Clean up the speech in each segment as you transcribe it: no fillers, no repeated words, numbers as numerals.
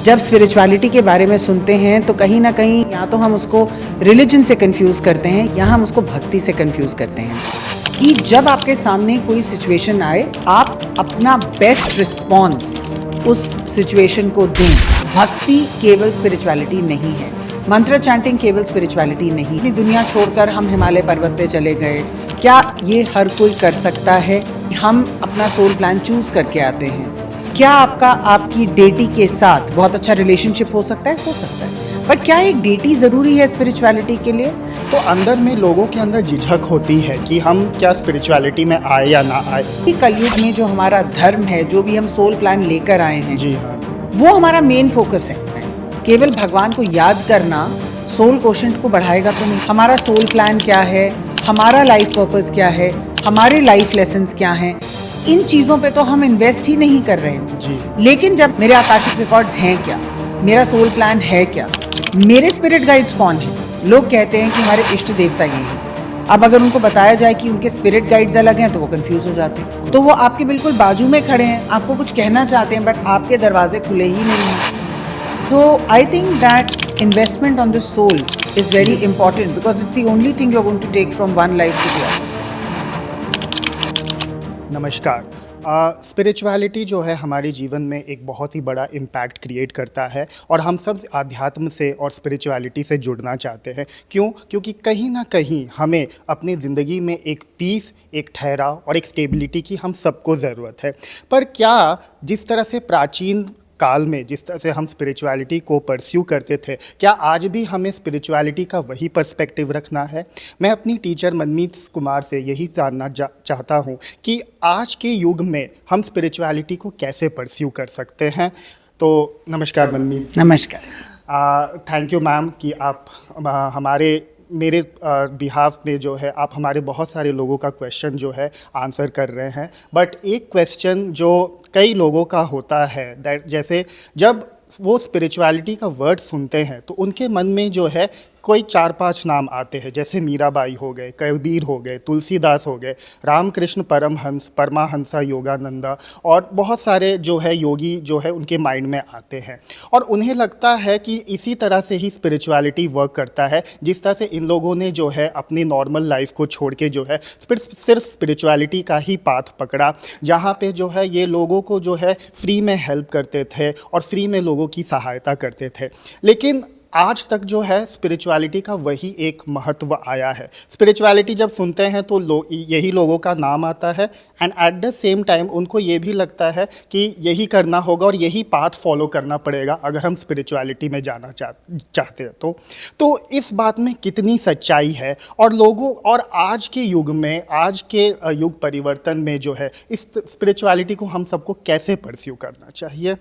जब स्पिरिचुअलिटी के बारे में सुनते हैं तो कहीं ना कहीं या तो हम उसको रिलीजन से कंफ्यूज करते हैं या हम उसको भक्ति से कंफ्यूज करते हैं कि जब आपके सामने कोई सिचुएशन आए आप अपना बेस्ट रिस्पॉन्स उस सिचुएशन को दें। भक्ति केवल स्पिरिचुअलिटी नहीं है, मंत्र चैंटिंग केवल स्पिरिचुअलिटी नहीं। अपनी दुनिया छोड़कर हम हिमालय पर्वत पे चले गए, क्या ये हर कोई कर सकता है? हम अपना सोल प्लान चूज करके आते हैं। क्या आपका आपकी डेटी के साथ बहुत अच्छा रिलेशनशिप हो सकता है? हो सकता है, बट क्या एक डेटी ज़रूरी है स्पिरिचुअलिटी के लिए? तो अंदर में लोगों के अंदर झिझक होती है कि हम क्या स्पिरिचुअलिटी में आए या ना आए। कलयुग में जो हमारा धर्म है, जो भी हम सोल प्लान लेकर आए हैं, जी हाँ, वो हमारा मेन फोकस है। केवल भगवान को याद करना सोल कोशेंट को बढ़ाएगा तो नहीं। हमारा सोल प्लान क्या है, हमारा लाइफ पर्पस क्या है, हमारे लाइफ लेसन्स क्या हैं, इन चीज़ों पे तो हम इन्वेस्ट ही नहीं कर रहे हैं जी। लेकिन जब मेरे आकाशिक रिकॉर्ड्स हैं क्या, मेरा सोल प्लान है क्या, मेरे स्पिरिट गाइड्स कौन हैं? लोग कहते हैं कि हमारे इष्ट देवता ये हैं। अब अगर उनको बताया जाए कि उनके स्पिरिट गाइड्स अलग हैं तो वो कंफ्यूज हो जाते हैं। तो वो आपके बिल्कुल बाजू में खड़े हैं, आपको कुछ कहना चाहते हैं, बट आपके दरवाजे खुले ही नहीं हैं। So I think that investment on the soul is very important because it's the only thing you are going to take from one life to the other. नमस्कार। स्पिरिचुअलिटी जो है हमारे जीवन में एक बहुत ही बड़ा इम्पैक्ट क्रिएट करता है और हम सब आध्यात्म से और स्पिरिचुअलिटी से जुड़ना चाहते हैं। क्यों? क्योंकि कहीं ना कहीं हमें अपनी ज़िंदगी में एक पीस, एक ठहराव और एक स्टेबिलिटी की हम सबको ज़रूरत है। पर क्या जिस तरह से प्राचीन काल में जिस तरह से हम स्पिरिचुअलिटी को परस्यू करते थे, क्या आज भी हमें स्पिरिचुअलिटी का वही पर्सपेक्टिव रखना है? मैं अपनी टीचर मनमीत कुमार से यही जानना चाहता हूँ कि आज के युग में हम स्पिरिचुअलिटी को कैसे परस्यू कर सकते हैं। तो नमस्कार मनमीत। नमस्कार। थैंक यू मैम कि आप मेरे बिहाफ में जो है आप हमारे बहुत सारे लोगों का क्वेश्चन जो है आंसर कर रहे हैं। बट एक क्वेश्चन जो कई लोगों का होता है दैट जैसे जब वो स्पिरिचुअलिटी का वर्ड सुनते हैं तो उनके मन में जो है कोई 4-5 नाम आते हैं, जैसे मीराबाई हो गए, कबीर हो गए, तुलसीदास हो गए, रामकृष्ण परमहंस, परमाहंसा योगानंदा और बहुत सारे जो है योगी जो है उनके माइंड में आते हैं और उन्हें लगता है कि इसी तरह से ही स्पिरिचुअलिटी वर्क करता है जिस तरह से इन लोगों ने जो है अपनी नॉर्मल लाइफ को छोड़ के जो है सिर्फ स्पिरिचुअलिटी का ही पाथ पकड़ा, जहाँ पे जो है ये लोगों को जो है फ्री में हेल्प करते थे और फ्री में लोगों की सहायता करते थे। लेकिन आज तक जो है स्पिरिचुअलिटी का वही एक महत्व आया है। स्पिरिचुअलिटी जब सुनते हैं तो यही लोगों का नाम आता है and at the same time उनको ये भी लगता है कि यही करना होगा और यही पाथ फॉलो करना पड़ेगा अगर हम स्पिरिचुअलिटी में जाना चाहते हैं तो इस बात में कितनी सच्चाई है और लोगों और आज के युग में, आज के युग परिवर्तन में जो है इस स्पिरिचुअलिटी को हम सबको कैसे परस्यू करना चाहिए?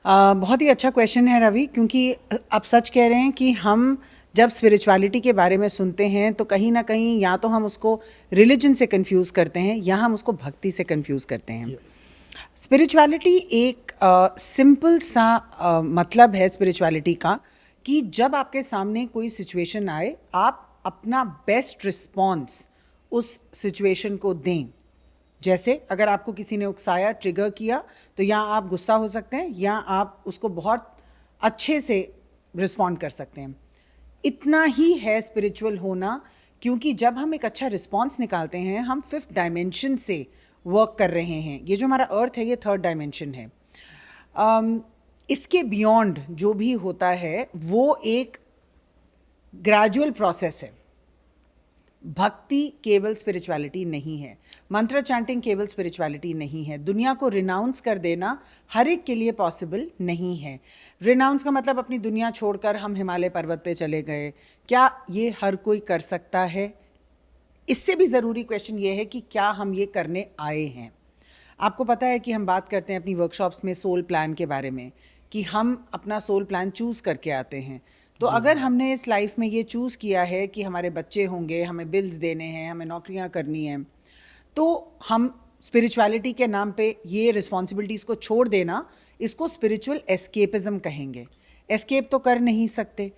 बहुत ही अच्छा क्वेश्चन है रवि, क्योंकि आप सच कह रहे हैं कि हम जब स्पिरिचुअलिटी के बारे में सुनते हैं तो कहीं ना कहीं या तो हम उसको रिलीजन से कंफ्यूज करते हैं या हम उसको भक्ति से कंफ्यूज करते हैं। स्पिरिचुअलिटी एक सिंपल सा मतलब है स्पिरिचुअलिटी का कि जब आपके सामने कोई सिचुएशन आए आप अपना बेस्ट रिस्पॉन्स उस सिचुएशन को दें। जैसे अगर आपको किसी ने उकसाया, ट्रिगर किया, तो या आप गुस्सा हो सकते हैं या आप उसको बहुत अच्छे से रिस्पॉन्ड कर सकते हैं। इतना ही है स्पिरिचुअल होना, क्योंकि जब हम एक अच्छा रिस्पॉन्स निकालते हैं हम 5th डायमेंशन से वर्क कर रहे हैं। ये जो हमारा अर्थ है ये 3rd डायमेंशन है। इसके बियॉन्ड जो भी होता है वो एक ग्रेजुअल प्रोसेस है। भक्ति केवल स्पिरिचुअलिटी नहीं है, मंत्र चैंटिंग केवल स्पिरिचुअलिटी नहीं है। दुनिया को रिनाउंस कर देना हर एक के लिए पॉसिबल नहीं है। रिनाउंस का मतलब अपनी दुनिया छोड़कर हम हिमालय पर्वत पे चले गए, क्या ये हर कोई कर सकता है? इससे भी ज़रूरी क्वेश्चन ये है कि क्या हम ये करने आए हैं। आपको पता है कि हम बात करते हैं अपनी वर्कशॉप्स में सोल प्लान के बारे में कि हम अपना सोल प्लान चूज़ करके आते हैं। तो अगर हमने इस लाइफ में ये चूज़ किया है कि हमारे बच्चे होंगे, हमें बिल्स देने हैं, हमें नौकरियां करनी हैं, तो हम स्पिरिचुअलिटी के नाम पे ये रिस्पॉन्सिबिलिटीज़ को छोड़ देना, इसको स्पिरिचुअल एस्केपिज्म कहेंगे। एस्केप तो कर नहीं सकते।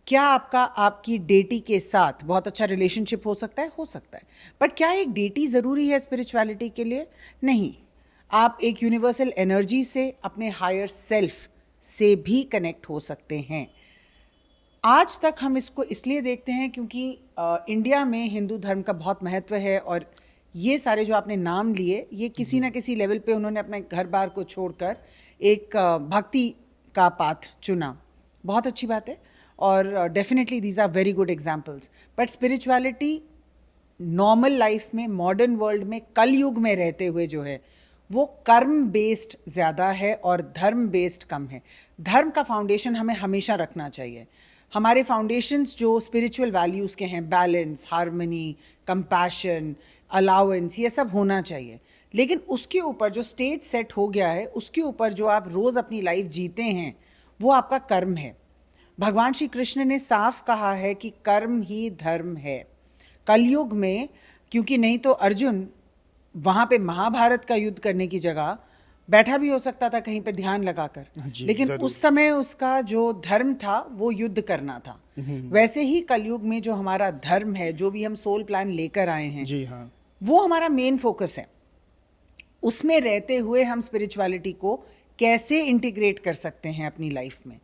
क्या आपका आपकी डेटी के साथ बहुत अच्छा रिलेशनशिप हो सकता है? हो सकता है, बट क्या एक डेटी ज़रूरी है स्पिरिचुअलिटी के लिए? नहीं। आप एक यूनिवर्सल एनर्जी से, अपने हायर सेल्फ से भी कनेक्ट हो सकते हैं। आज तक हम इसको इसलिए देखते हैं क्योंकि इंडिया में हिंदू धर्म का बहुत महत्व है, और ये सारे जो आपने नाम लिए, ये किसी ना किसी लेवल पे उन्होंने अपने घर बार को छोड़कर एक भक्ति का पाथ चुना। बहुत अच्छी बात है, और definitely these are very good examples. But spirituality normal life में, मॉडर्न वर्ल्ड में, कलयुग में रहते हुए जो है वो कर्म बेस्ड ज़्यादा है और धर्म बेस्ड कम है। धर्म का फाउंडेशन हमें हमेशा रखना चाहिए। हमारे फाउंडेशंस जो स्पिरिचुअल वैल्यूज़ के हैं, बैलेंस, हार्मनी, कंपैशन, अलाउंस, ये सब होना चाहिए। लेकिन उसके ऊपर जो स्टेज सेट हो गया है, उसके ऊपर जो आप रोज़ अपनी लाइफ जीते हैं, वो आपका कर्म है। भगवान श्री कृष्ण ने साफ कहा है कि कर्म ही धर्म है। कलयुग में, क्योंकि नहीं तो अर्जुन वहाँ पे महाभारत का युद्ध करने की जगह बैठा भी हो सकता था कहीं पे ध्यान लगाकर, लेकिन उस समय उसका जो धर्म था वो युद्ध करना था। वैसे ही कलयुग में जो हमारा धर्म है, जो भी हम सोल प्लान लेकर आए हैं, जी हाँ, वो हमारा मेन फोकस है। उसमें रहते हुए हम स्पिरिचुअलिटी को कैसे इंटीग्रेट कर सकते हैं अपनी लाइफ में,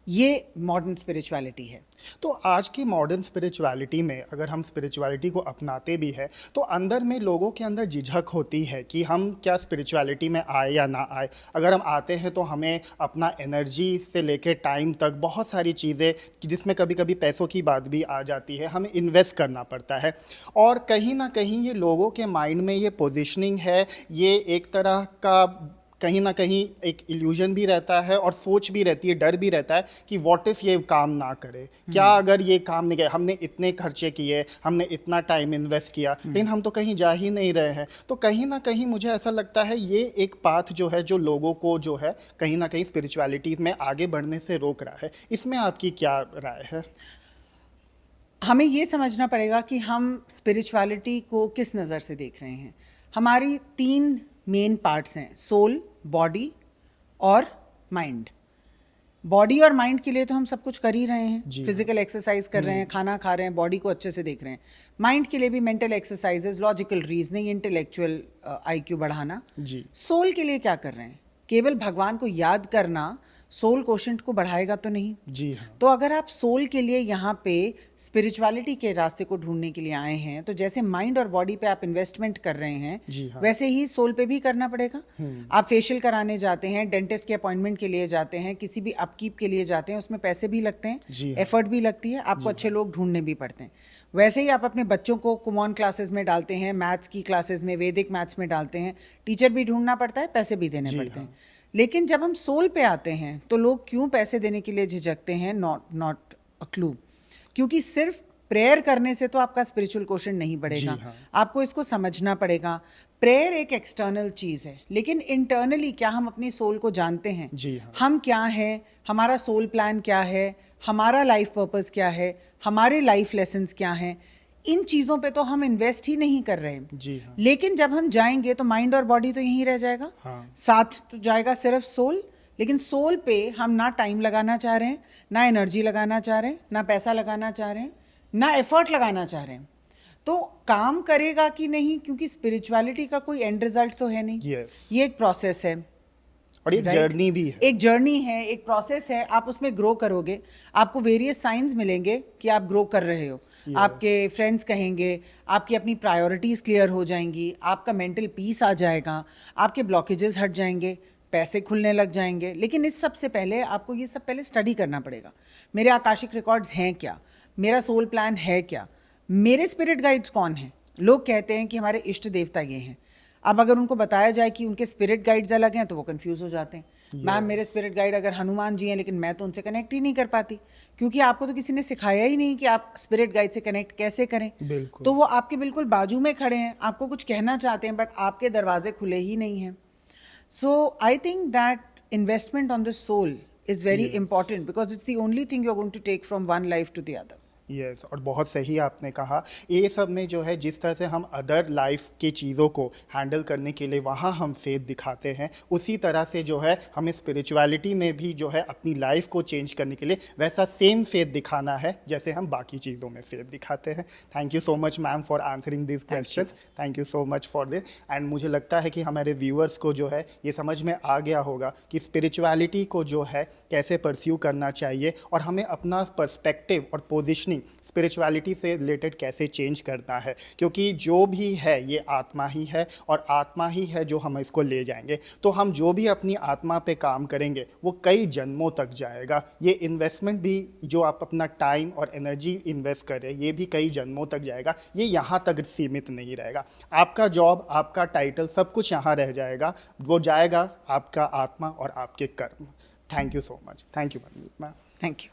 ये मॉडर्न स्पिरिचुअलिटी है। तो आज की मॉडर्न स्पिरिचुअलिटी में अगर हम स्पिरिचुअलिटी को अपनाते भी हैं तो अंदर में लोगों के अंदर झिझक होती है कि हम क्या स्पिरिचुअलिटी में आए या ना आए। अगर हम आते हैं तो हमें अपना एनर्जी से लेके टाइम तक बहुत सारी चीज़ें, जिसमें कभी कभी पैसों की बात भी आ जाती है, हमें इन्वेस्ट करना पड़ता है। और कहीं ना कहीं ये लोगों के माइंड में ये पोजिशनिंग है, ये एक तरह का कहीं ना कहीं एक इल्यूजन भी रहता है और सोच भी रहती है, डर भी रहता है कि व्हाट इफ ये काम ना करे, क्या अगर ये काम नहीं करे, हमने इतने खर्चे किए, हमने इतना टाइम इन्वेस्ट किया, लेकिन हम तो कहीं जा ही नहीं रहे हैं। तो कहीं ना कहीं मुझे ऐसा लगता है ये एक पाथ जो है, जो लोगों को जो है कहीं ना कहीं स्पिरिचुअलिटी में आगे बढ़ने से रोक रहा है। इसमें आपकी क्या राय है? हमें ये समझना पड़ेगा कि हम स्पिरिचुअलिटी को किस नज़र से देख रहे हैं। हमारी 3 मेन पार्ट्स हैं, सोल, बॉडी और माइंड। बॉडी और माइंड के लिए तो हम सब कुछ कर ही रहे हैं, फिजिकल एक्सरसाइज कर रहे हैं, खाना खा रहे हैं, बॉडी को अच्छे से देख रहे हैं। माइंड के लिए भी mental exercises, logical reasoning, intellectual IQ बढ़ाना। जी। सोल के लिए क्या कर रहे हैं? केवल भगवान को याद करना सोल कोशेंट को बढ़ाएगा तो नहीं। जी हाँ। तो अगर आप सोल के लिए यहाँ पे स्पिरिचुअलिटी के रास्ते को ढूंढने के लिए आए हैं, तो जैसे माइंड और बॉडी पे आप इन्वेस्टमेंट कर रहे हैं, जी हाँ। वैसे ही सोल पे भी करना पड़ेगा। आप फेशियल कराने जाते हैं, डेंटिस्ट के अपॉइंटमेंट के लिए जाते हैं, किसी भी अपकीप के लिए जाते हैं, उसमें पैसे भी लगते हैं, जी हाँ। एफर्ट भी लगती है, आपको अच्छे लोग ढूंढने भी पड़ते हैं। वैसे ही आप अपने बच्चों को कुमॉन क्लासेस में डालते हैं, मैथ्स की क्लासेस में, वैदिक मैथ्स में डालते हैं, टीचर भी ढूंढना पड़ता है, पैसे भी देने पड़ते हैं। लेकिन जब हम सोल पे आते हैं तो लोग क्यों पैसे देने के लिए झिझकते हैं? Not a clue. क्योंकि सिर्फ प्रेयर करने से तो आपका स्पिरिचुअल क्वेश्चन नहीं बढ़ेगा। हाँ। आपको इसको समझना पड़ेगा। प्रेयर एक एक्सटर्नल चीज़ है, लेकिन इंटरनली क्या हम अपनी सोल को जानते हैं? जी हाँ। हम क्या हैं, हमारा सोल प्लान क्या है, हमारा लाइफ पर्पस क्या है, हमारे लाइफ लेसन्स क्या हैं, इन चीज़ों पे तो हम इन्वेस्ट ही नहीं कर रहे हैं। जी हाँ। लेकिन जब हम जाएंगे तो माइंड और बॉडी तो यहीं रह जाएगा। हाँ। साथ तो जाएगा सिर्फ सोल। लेकिन सोल पे हम ना टाइम लगाना चाह रहे हैं, ना एनर्जी लगाना चाह रहे हैं, ना पैसा लगाना चाह रहे हैं, ना एफर्ट लगाना चाह रहे हैं। तो काम करेगा कि नहीं? क्योंकि स्पिरिचुअलिटी का कोई एंड रिजल्ट तो है नहीं। Yes. ये एक प्रोसेस है, और एक जर्नी भी है। एक जर्नी है, एक प्रोसेस है। आप उसमें ग्रो करोगे, आपको वेरियस साइंस मिलेंगे कि आप ग्रो कर रहे हो। आपके फ्रेंड्स कहेंगे, आपकी अपनी प्रायोरिटीज़ क्लियर हो जाएंगी, आपका मेंटल पीस आ जाएगा, आपके ब्लॉकेजेस हट जाएंगे, पैसे खुलने लग जाएंगे। लेकिन इस सब से पहले आपको ये सब पहले स्टडी करना पड़ेगा। मेरे आकाशिक रिकॉर्ड्स हैं क्या? मेरा सोल प्लान है क्या? मेरे स्पिरिट गाइड्स कौन हैं? लोग कहते हैं कि हमारे इष्ट देवता ये हैं। अब अगर उनको बताया जाए कि उनके स्पिरिट गाइड्स अलग हैं तो वो कंफ्यूज हो जाते हैं। मैम, मेरे स्पिरिट गाइड अगर हनुमान जी हैं, लेकिन मैं तो उनसे कनेक्ट ही नहीं कर पाती, क्योंकि आपको तो किसी ने सिखाया ही नहीं कि आप स्पिरिट गाइड से कनेक्ट कैसे करें। बिल्कुल। तो वो आपके बिल्कुल बाजू में खड़े हैं, आपको कुछ कहना चाहते हैं, बट आपके दरवाजे खुले ही नहीं हैं। So I think that investment on the soul is very important because it's the only thing you're going to take from one life to the other. Yes और बहुत सही आपने कहा। ये सब में जो है जिस तरह से हम अदर लाइफ की चीज़ों को हैंडल करने के लिए वहाँ हम फेथ दिखाते हैं, उसी तरह से जो है हमें स्पिरिचुअलिटी में भी जो है अपनी लाइफ को चेंज करने के लिए वैसा सेम फेथ दिखाना है जैसे हम बाकी चीज़ों में फेथ दिखाते हैं। Thank you so much ma'am for answering this question. Thank you so much for this. And मुझे लगता है कि हमारे व्यूअर्स को जो है ये समझ में आ गया होगा कि स्पिरिचुअलिटी को जो है कैसे परस्यू करना चाहिए और हमें अपना पर्सपेक्टिव और पोजिशनिंग स्पिरिचुअलिटी से रिलेटेड कैसे चेंज करना है, क्योंकि जो भी है ये आत्मा ही है और आत्मा ही है जो हम इसको ले जाएंगे। तो हम जो भी अपनी आत्मा पे काम करेंगे वो कई जन्मों तक जाएगा। ये इन्वेस्टमेंट भी जो आप अपना टाइम और एनर्जी इन्वेस्ट करें ये भी कई जन्मों तक जाएगा, ये यहाँ तक सीमित नहीं रहेगा। आपका जॉब, आपका टाइटल, सब कुछ यहाँ रह जाएगा, वो जाएगा आपका आत्मा और आपके कर्म। Thank you so much. Thank you ma'am. Thank you.